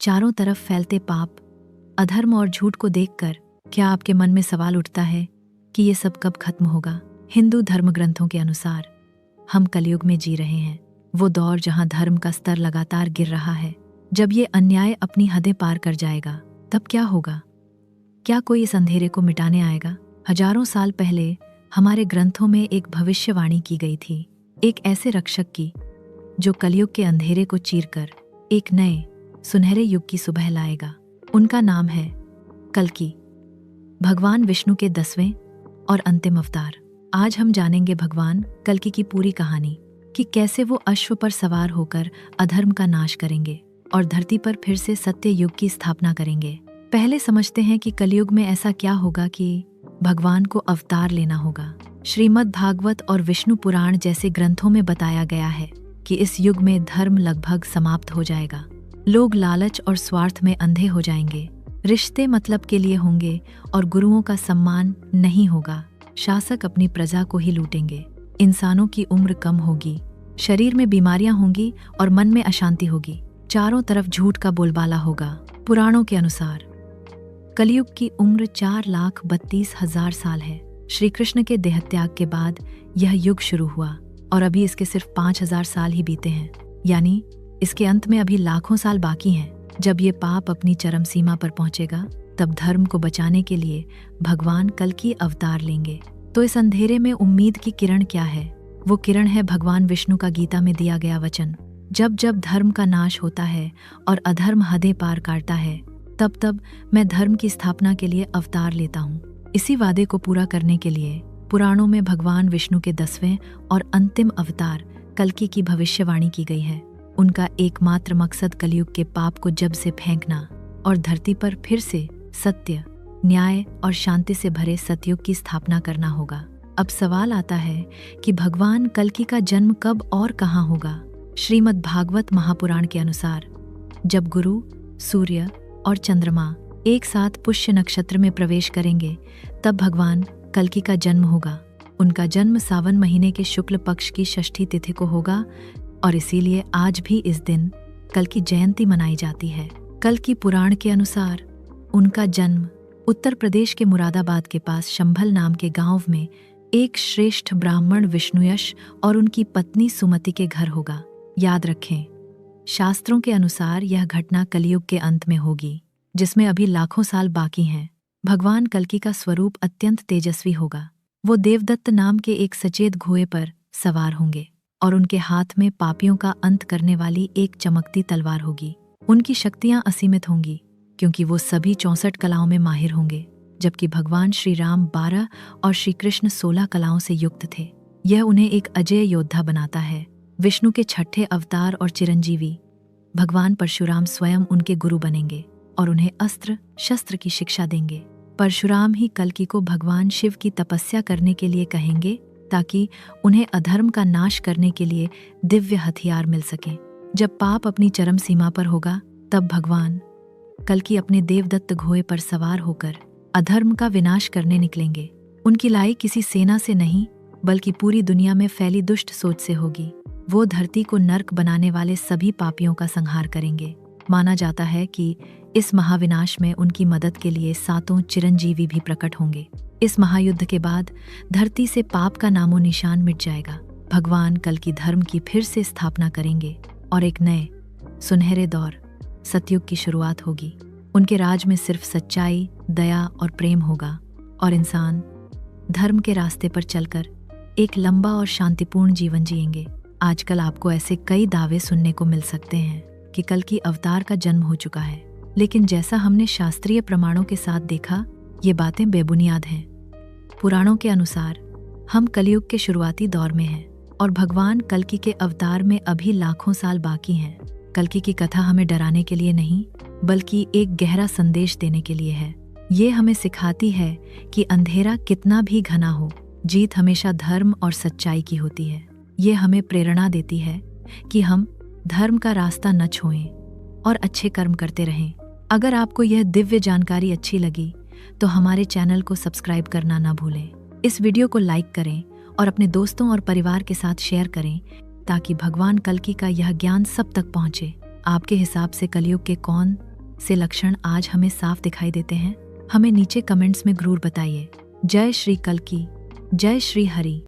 चारों तरफ फैलते पाप, अधर्म और झूठ को देखकर क्या आपके मन में सवाल उठता है कि ये सब कब खत्म होगा? हिंदू धर्म ग्रंथों के अनुसार हम कलयुग में जी रहे हैं, वो दौर जहां धर्म का स्तर लगातार गिर रहा है। जब ये अन्याय अपनी हदें पार कर जाएगा तब क्या होगा? क्या कोई इस अंधेरे को मिटाने आएगा? हजारों साल पहले हमारे ग्रंथों में एक भविष्यवाणी की गई थी, एक ऐसे रक्षक की जो कलयुग के अंधेरे को चीरकर एक नए सुनहरे युग की सुबह लाएगा। उनका नाम है कल्कि, भगवान विष्णु के 10वें और अंतिम अवतार। आज हम जानेंगे भगवान कल्कि की पूरी कहानी कि कैसे वो अश्व पर सवार होकर अधर्म का नाश करेंगे और धरती पर फिर से सत्य युग की स्थापना करेंगे। पहले समझते हैं कि कलयुग में ऐसा क्या होगा कि भगवान को अवतार लेना होगा। श्रीमद् भागवत और विष्णु पुराण जैसे ग्रंथों में बताया गया है कि इस युग में धर्म लगभग समाप्त हो जाएगा। लोग लालच और स्वार्थ में अंधे हो जाएंगे, रिश्ते मतलब के लिए होंगे और गुरुओं का सम्मान नहीं होगा। शासक अपनी प्रजा को ही लूटेंगे, इंसानों की उम्र कम होगी, शरीर में बीमारियां होंगी और मन में अशांति होगी। चारों तरफ झूठ का बोलबाला होगा। पुराणों के अनुसार कलयुग की उम्र 4,32,000 साल है। श्री कृष्ण के देहत्याग के बाद यह युग शुरू हुआ और अभी इसके सिर्फ 5,000 साल ही बीते हैं, यानी इसके अंत में अभी लाखों साल बाकी हैं। जब ये पाप अपनी चरम सीमा पर पहुंचेगा तब धर्म को बचाने के लिए भगवान कल्कि अवतार लेंगे। तो इस अंधेरे में उम्मीद की किरण क्या है? वो किरण है भगवान विष्णु का गीता में दिया गया वचन। जब जब धर्म का नाश होता है और अधर्म हदें पार काटता है तब तब मैं धर्म की स्थापना के लिए अवतार लेता हूँ। इसी वादे को पूरा करने के लिए पुराणों में भगवान विष्णु के 10वें और अंतिम अवतार कल्कि की भविष्यवाणी की गई है। उनका एकमात्र मकसद कलयुग के पाप को जड़ से फेंकना और धरती पर फिर से सत्य, न्याय और शांति से भरे सतयुग की स्थापना करना होगा। अब सवाल आता है कि भगवान कल्कि का जन्म कब और कहाँ होगा? श्रीमद् भागवत महापुराण के अनुसार जब गुरु, सूर्य और चंद्रमा एक साथ पुष्य नक्षत्र में प्रवेश करेंगे तब भगवान कल्कि का जन्म होगा। उनका जन्म सावन महीने के शुक्ल पक्ष की षष्ठी तिथि को होगा और इसीलिए आज भी इस दिन कल्कि जयंती मनाई जाती है। कल्कि पुराण के अनुसार उनका जन्म उत्तर प्रदेश के मुरादाबाद के पास शंभल नाम के गांव में एक श्रेष्ठ ब्राह्मण विष्णुयश और उनकी पत्नी सुमति के घर होगा। याद रखें, शास्त्रों के अनुसार यह घटना कलयुग के अंत में होगी, जिसमें अभी लाखों साल बाकी हैं। भगवान कल्कि का स्वरूप अत्यंत तेजस्वी होगा। वो देवदत्त नाम के एक सचेत घोड़े पर सवार होंगे और उनके हाथ में पापियों का अंत करने वाली एक चमकती तलवार होगी। उनकी शक्तियां असीमित होंगी क्योंकि वो सभी 64 कलाओं में माहिर होंगे, जबकि भगवान श्री राम 12 और श्री कृष्ण 16 कलाओं से युक्त थे। यह उन्हें एक अजेय योद्धा बनाता है। विष्णु के 6ठे अवतार और चिरंजीवी भगवान परशुराम स्वयं उनके गुरु बनेंगे और उन्हें अस्त्र शस्त्र की शिक्षा देंगे। परशुराम ही कल्कि को भगवान शिव की तपस्या करने के लिए कहेंगे ताकि उन्हें अधर्म का नाश करने के लिए दिव्य हथियार मिल सके। जब पाप अपनी चरम सीमा पर होगा तब भगवान कल्कि अपने देवदत्त घोड़े पर सवार होकर अधर्म का विनाश करने निकलेंगे। उनकी लड़ाई किसी सेना से नहीं बल्कि पूरी दुनिया में फैली दुष्ट सोच से होगी। वो धरती को नर्क बनाने वाले सभी पापियों का संहार करेंगे। माना जाता है कि इस महाविनाश में उनकी मदद के लिए 7 चिरंजीवी भी प्रकट होंगे। इस महायुद्ध के बाद धरती से पाप का नामो निशान मिट जाएगा। भगवान कल्कि धर्म की फिर से स्थापना करेंगे और एक नए सुनहरे दौर सतयुग की शुरुआत होगी। उनके राज में सिर्फ सच्चाई, दया और प्रेम होगा और इंसान धर्म के रास्ते पर चलकर एक लंबा और शांतिपूर्ण जीवन जिएंगे। आजकल आपको ऐसे कई दावे सुनने को मिल सकते हैं कि कल्कि अवतार का जन्म हो चुका है, लेकिन जैसा हमने शास्त्रीय प्रमाणों के साथ देखा, ये बातें बेबुनियाद हैं। पुराणों के अनुसार हम कलयुग के शुरुआती दौर में हैं और भगवान कल्कि के अवतार में अभी लाखों साल बाकी हैं। कल्कि की कथा हमें डराने के लिए नहीं बल्कि एक गहरा संदेश देने के लिए है। ये हमें सिखाती है कि अंधेरा कितना भी घना हो, जीत हमेशा धर्म और सच्चाई की होती है। ये हमें प्रेरणा देती है कि हम धर्म का रास्ता न छोड़ें और अच्छे कर्म करते रहें। अगर आपको यह दिव्य जानकारी अच्छी लगी तो हमारे चैनल को सब्सक्राइब करना ना भूलें। इस वीडियो को लाइक करें और अपने दोस्तों और परिवार के साथ शेयर करें ताकि भगवान कल्कि का यह ज्ञान सब तक पहुंचे। आपके हिसाब से कलयुग के कौन से लक्षण आज हमें साफ दिखाई देते हैं? हमें नीचे कमेंट्स में जरूर बताइए। जय श्री कल्कि, जय श्री हरि।